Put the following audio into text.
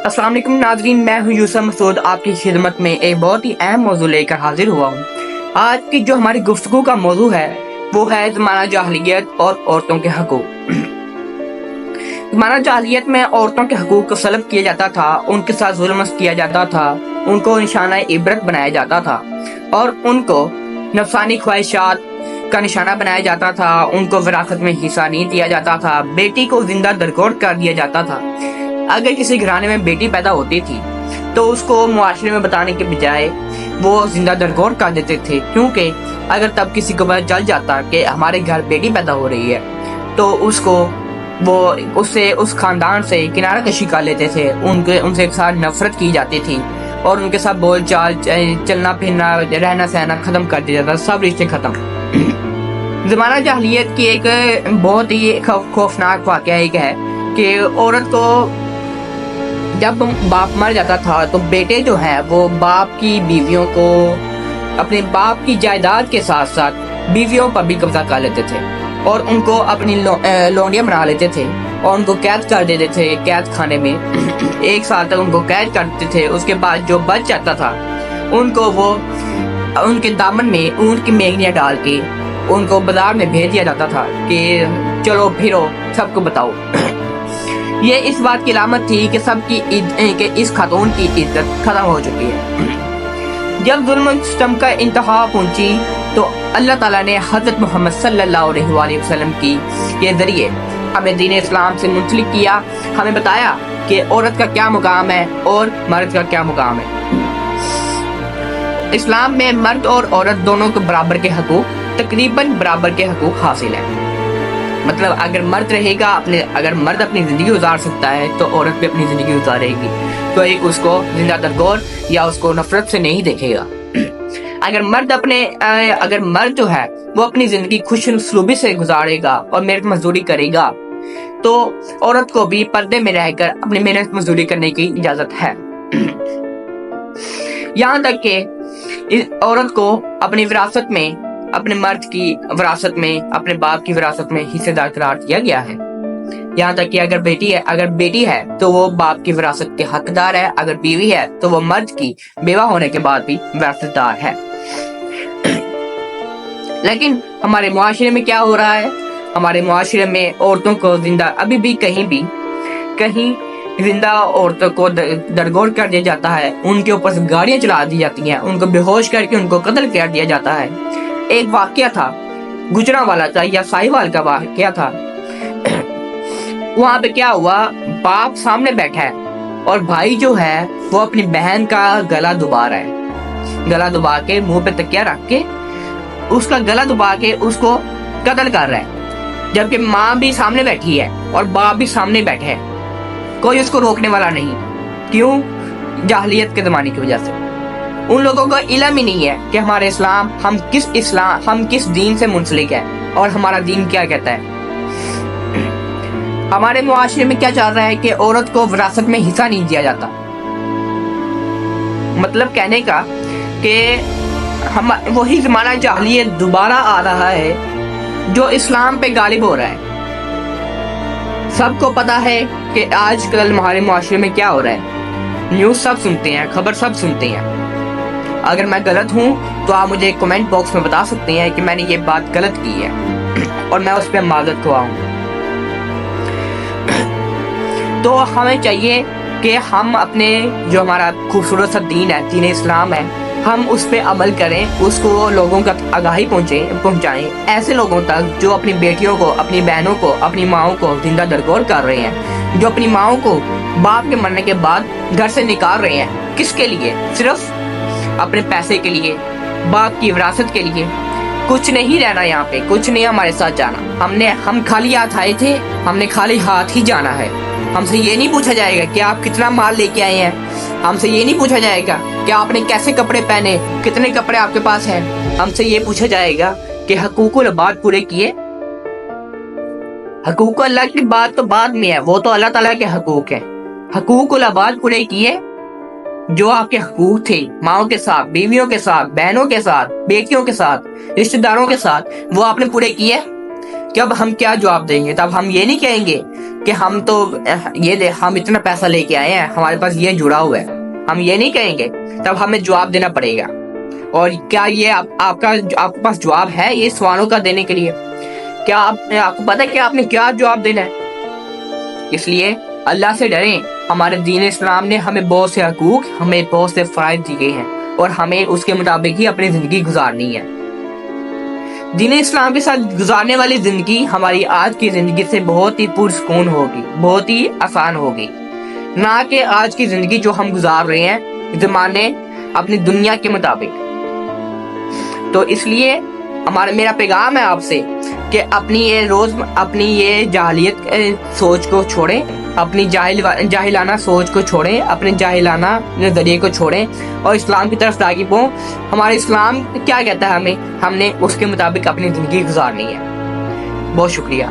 अस्सलाम वालेकुम नाजरीन, मैं हूं यूसुफ मसूद आपकी खिदमत में एक बहुत ही अहम मौजू लेकर हाजिर हुआ हूं। आज की जो हमारी गुफ्तगू का मौजू है वो है ज़माना जाहिलियत और औरतों के हकूक। ज़माना जाहिलियत में औरतों के हकूक को सल्ब किया जाता था, उनके साथ जुल्म किया जाता था, उनको निशाना इबरत बनाया जाता था और उनको नफसानी ख्वाहिशात का निशाना बनाया जाता था। उनको विरासत में हिस्सा नहीं दिया जाता था, बेटी को जिंदा दरगोर कर दिया जाता था। अगर किसी घराने में बेटी पैदा होती थी तो उसको मुआशरे में बताने के बजाय वो जिंदा दरगोर कर देते थे, क्योंकि अगर तब किसी को पता चल जाता कि हमारे घर बेटी पैदा हो रही है तो उससे उस खानदान से किनारा कशी कर लेते थे। उनसे एक साथ नफरत की जाती थी और उनके साथ बोल चाल, चलना फिरना, रहना सहना खत्म कर दिया जाता, सब रिश्ते खत्म। ज़माना जाहिलियत की एक बहुत ही खौफनाक वाक़या एक है कि औरत को जब बाप मर जाता था तो बेटे जो है वो बाप की बीवियों को, अपने बाप की जायदाद के साथ साथ बीवियों पर भी कब्जा कर लेते थे और उनको अपनी लौंडियां बना लेते थे और उनको कैद कर देते थे कैद खाने में। 1 साल तक उनको कैद करते थे। उसके बाद जो बच जाता था उनको वो उनके दामन में ऊंट की मेघनियां डाल के उनको बाजार में भेज दिया जाता था कि चलो फिरो, सबको बताओ। ये इस बात की अलामत थी कि इस खातून की इज्जत खत्म हो चुकी है। जब जुल्म सितम का इंतहा पहुंची तो अल्लाह ताला ने हज़रत मोहम्मद सल्लल्लाहु अलैहि वसल्लम के जरिए हमें दीन इस्लाम से मुंसलिक किया, हमें बताया कि औरत का क्या मुकाम है और मर्द का क्या मुकाम है। इस्लाम में मर्द और औरत दोनों को बराबर के हकूक, तकरीबन बराबर के हकूक हासिल है। मतलब अगर मर्द अपनी जिंदगी गुजार सकता है तो औरत भी अपनी जिंदगी गुजारेगी, कोई उसको जिंदा दरगोर या उसको नफरत से नहीं देखेगा। अगर मर्द जो है वो अपनी जिंदगी खुशनुसलूबी से गुजारेगा और मेहनत मजदूरी करेगा तो औरत को भी पर्दे में रहकर अपनी मेहनत मजदूरी करने की इजाजत है। यहाँ तक कि इस औरत को अपनी विरासत में, अपने मर्द की विरासत में, अपने बाप की विरासत में हिस्सेदार करार दिया गया है। यहाँ तक कि अगर बेटी है तो वो बाप की विरासत के हकदार है, अगर बीवी है तो वो मर्द की बेवा होने के बाद भी विरासतदार है। लेकिन हमारे मुआशरे में क्या हो रहा है? हमारे मुआशरे में औरतों को जिंदा, अभी भी कहीं जिंदा औरतों को दरगोर कर दिया जाता है, उनके ऊपर गाड़ियां चला दी जाती हैं, उनको बेहोश करके उनको कत्ल कर दिया जाता है। एक वाकया था, गुजरांवाला था या साहिवाल का वाकया था। वहां पे क्या हुआ, बाप सामने बैठा है और भाई जो है वो अपनी बहन का गला दबा रहा है, गला दबा के मुंह पे तकिया रख के उसका गला दबा के उसको कत्ल कर रहा है, जबकि माँ भी सामने बैठी है और बाप भी सामने बैठे हैं। कोई उसको रोकने वाला नहीं। क्यों? जाहिलियत के जमाने की वजह से। उन लोगों को इल्म ही नहीं है कि हम किस दीन से मुंसलिक है और हमारा दीन क्या कहता है। हमारे मुआशरे में क्या चल रहा है कि औरत को विरासत में हिस्सा नहीं दिया जाता। मतलब कहने का कि हम वही ज़माना जाहिलियत दोबारा आ रहा है जो इस्लाम पे गालिब हो रहा है। सबको पता है कि आजकल हमारे मुआशरे में क्या हो रहा है। न्यूज़ सब सुनते हैं, खबर सब सुनते हैं। अगर मैं गलत हूँ तो आप मुझे कमेंट बॉक्स में बता सकते हैं कि मैंने ये बात गलत की है और मैं उस पर माजरत खुआ हूँ। तो हमें चाहिए कि हम अपने जो हमारा खूबसूरत सा दीन है, दीन इस्लाम है, हम उस पर अमल करें, उसको लोगों तक आगाही पहुँचाएं ऐसे लोगों तक जो अपनी बेटियों को, अपनी बहनों को, अपनी माओं को जिंदा दरगोर कर रहे हैं, जो अपनी माओं को बाप के मरने के बाद घर से निकाल रहे हैं। किसके लिए? सिर्फ अपने पैसे के लिए, बाप की विरासत के लिए। कुछ नहीं रहना यहाँ पे, कुछ नहीं हमारे साथ जाना। हम खाली हाथ आए थे, हमने खाली हाथ ही जाना है। हमसे ये नहीं पूछा जाएगा कि आप कितना माल लेके आए हैं, हमसे ये नहीं पूछा जाएगा कि आपने कैसे कपड़े पहने, कितने कपड़े आपके पास हैं। हमसे ये पूछा जाएगा कि हकूकुल इबाद पूरे किए। हकूकुल अल्लाह की बात तो बाद में है, वो तो अल्लाह ताला के हकूक है। हकूकुल इबाद पूरे किए, जो आपके हकूक थे माओ के साथ, बीवियों के साथ, बहनों के साथ, बेटियों के साथ, रिश्तेदारों के साथ, वो आपने पूरे किए। کہ اب ہم کیا جواب دیں گے؟ تب ہم یہ نہیں کہیں گے کہ ہم تو ہم اتنا پیسہ لے کے آئے ہیں، ہمارے پاس یہ جڑا ہوا ہے، ہم یہ نہیں کہیں گے، تب ہمیں جواب دینا پڑے گا۔ اور کیا یہ آپ کے پاس جواب ہے یہ سوالوں کا دینے کے لیے؟ کیا آپ کو پتا ہے کہ آپ نے کیا جواب دینا ہے؟ اس لیے اللہ سے ڈریں۔ ہمارے دین اسلام نے ہمیں بہت سے حقوق، ہمیں بہت سے فرائض دیے ہیں، اور ہمیں اس کے مطابق ہی اپنی زندگی گزارنی ہے۔ دین اسلام کے ساتھ گزارنے والی زندگی ہماری آج کی زندگی سے بہت ہی پرسکون ہوگی، بہت ہی آسان ہوگی، نہ کہ آج کی زندگی جو ہم گزار رہے ہیں زمانے اپنی دنیا کے مطابق۔ تو اس لیے میرا پیغام ہے آپ سے کہ اپنی یہ جاہلیت سوچ کو چھوڑیں، اپنی جاہلانہ سوچ کو چھوڑیں، اپنے جاہلانہ نظریے کو چھوڑیں اور اسلام کی طرف راغب ہوں۔ ہمارا اسلام کیا کہتا ہے ہم نے اس کے مطابق اپنی زندگی گزارنی ہے۔ بہت شکریہ۔